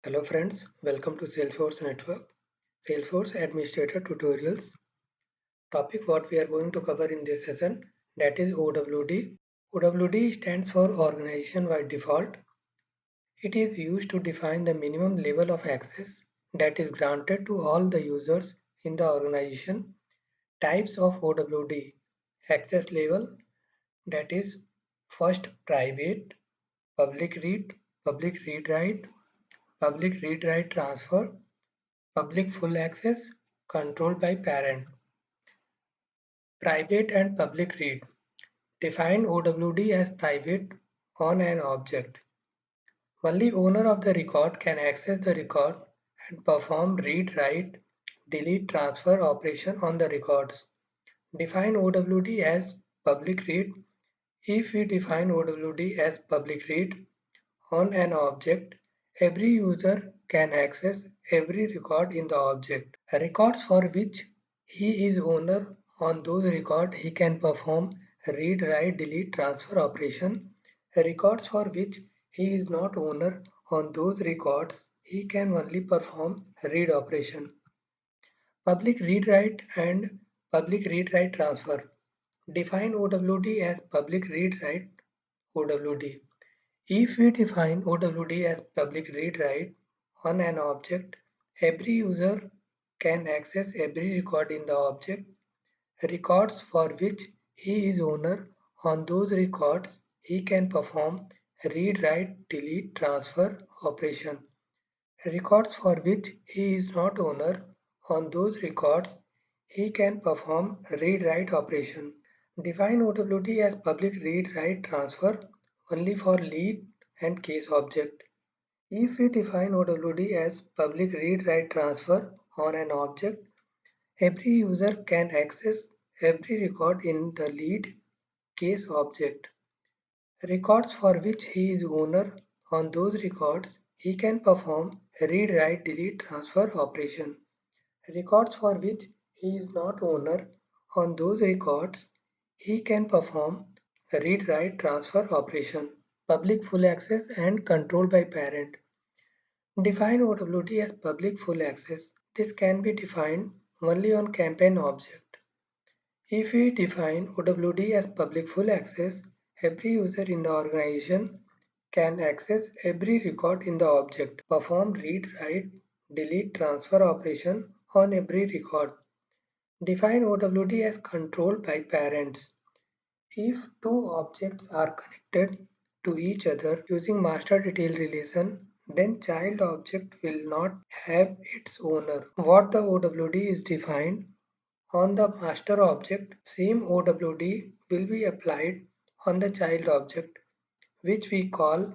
Hello friends, welcome to Salesforce Network, Salesforce Administrator Tutorials. Topic what we are going to cover in this session, that is OWD. OWD stands for Organization by Default. It is used to define the minimum level of access that is granted to all the users in the organization. Types of OWD: access level, that is first private, public read write, public read write transfer, public full access, controlled by parent. Private and public read. Define OWD as private on an object. Only owner of the record can access the record and perform read, write, delete, transfer operation on the records. Define OWD as public read. If we define OWD as public read on an object, every user can access every record in the object. Records for which he is owner, on those records he can perform read, write, delete, transfer operation. Records for which he is not owner, on those records he can only perform read operation. Public read write and public read write transfer. Define OWD as public read write OWD. If we define OWD as public read write on an object, every user can access every record in the object. Records for which he is owner, on those records he can perform read, write, delete, transfer operation. Records for which he is not owner, on those records he can perform read, write operation. Define OWD as public read, write, transfer only for lead and case object. If we define OWD as public read, write, transfer on an object, every user can access every record in the lead case object. Records for which he is owner, on those records he can perform read, write, delete, transfer operation. Records for which he is not owner, on those records he can perform read, write, transfer operation. Public full access and control by parent. Define OWD as public full access. This can be defined only on campaign object. If we define OWD as public full access, every user in the organization can access every record in the object, perform read, write, delete, transfer operation on every record. Define OWD as controlled by parents. If two objects are connected to each other using master detail relation, then child object will not have its owner. What the OWD is defined on the master object, same OWD will be applied on the child object, which we call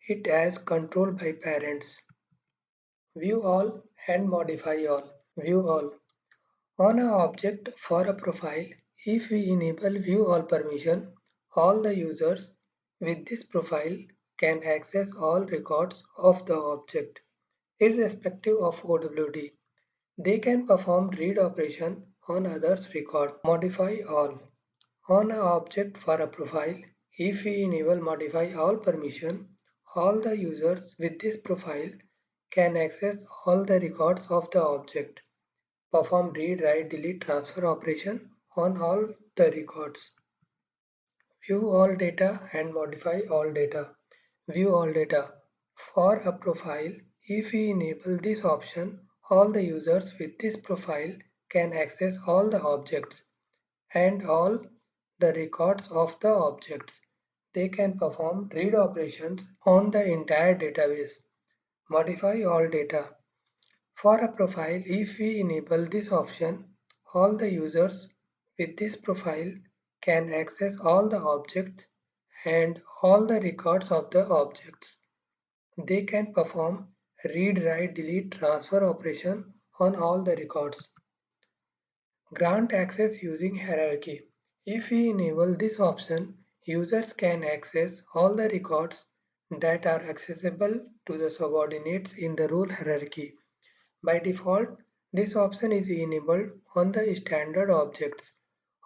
it as control by parents. View all and modify all. View all. On an object for a profile, if we enable view all permission, all the users with this profile can access all records of the object, irrespective of OWD. They can perform read operation on others' record. Modify all. On an object for a profile, if we enable modify all permission, all the users with this profile can access all the records of the object, perform read, write, delete, transfer operation on all the records. View all data and modify all data. View all data. For a profile, if we enable this option, all the users with this profile can access all the objects and all the records of the objects. They can perform read operations on the entire database. Modify all data. For a profile, if we enable this option, all the users with this profile can access all the objects and all the records of the objects. They can perform read, write, delete, transfer operation on all the records. Grant access using hierarchy. If we enable this option, users can access all the records that are accessible to the subordinates in the role hierarchy. By default, this option is enabled on the standard objects.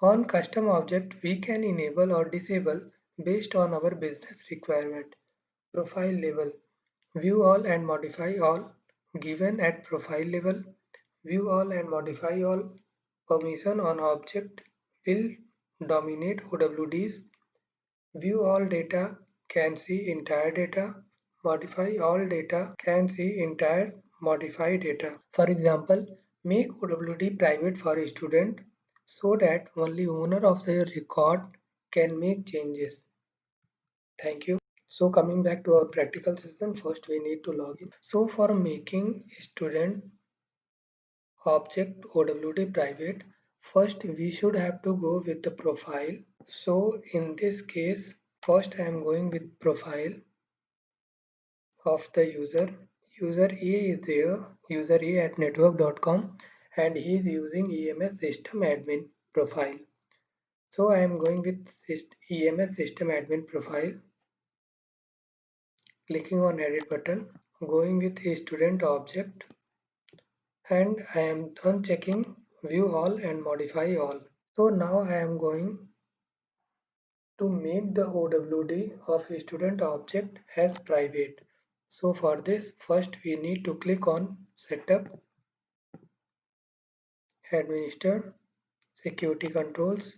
On custom object, we can enable or disable based on our business requirement. Profile level. View all and modify all. Given at profile level, view all and modify all. Permission on object will dominate OWDs. View all data can see entire data. Modify all data can see entire modified data. For example, make OWD private for a student so that only owner of the record can make changes. Thank you. So coming back to our practical session, first we need to log in. So for making student object OWD private, first we should have to go with the profile. So in this case, first I am going with profile of the user. User A is there, user A at network.com, and he is using EMS system admin profile. So I am going with EMS system admin profile, clicking on edit button, going with a student object, and I am unchecking view all and modify all. So now I am going to make the OWD of a student object as private. So for this, first we need to click on setup, administer, security controls,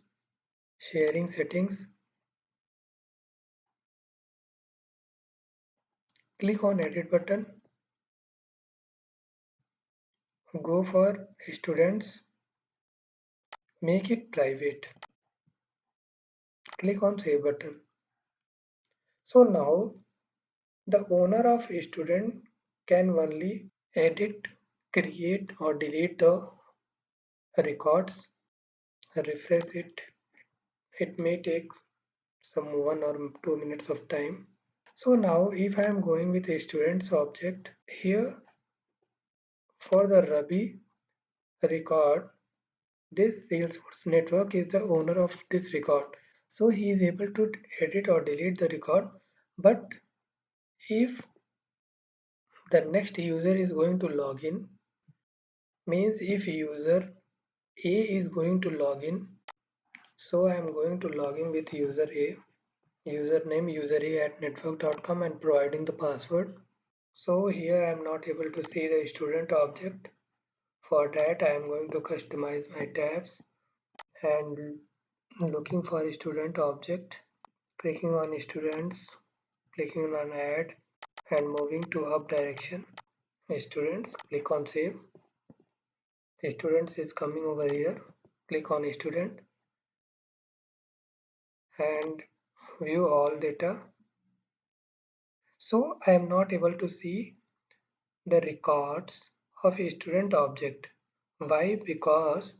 sharing settings. Click on edit button, go for students, make it private. Click on save button. So now the owner of a student can only edit, create or delete the records. Refresh it. It may take some 1 or 2 minutes of time. So now if I am going with a student's object here for the Rabi record, this Salesforce network is the owner of this record. So he is able to edit or delete the record. But if the next user is going to log in, means if user A is going to log in, so I am going to log in with user A, username user A at network.com and providing the password. So here I am not able to see the student object. For that I am going to customize my tabs and looking for a student object, clicking on students, clicking on add and moving to up direction. Students, click on save. Students is coming over here. Click on student and view all data. So I am not able to see the records of a student object. Why? Because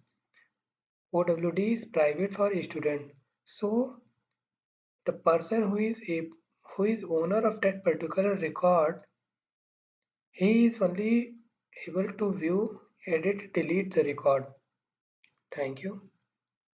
OWD is private for a student. So the person who is owner of that particular record, he is only able to view, edit, delete the record. Thank you.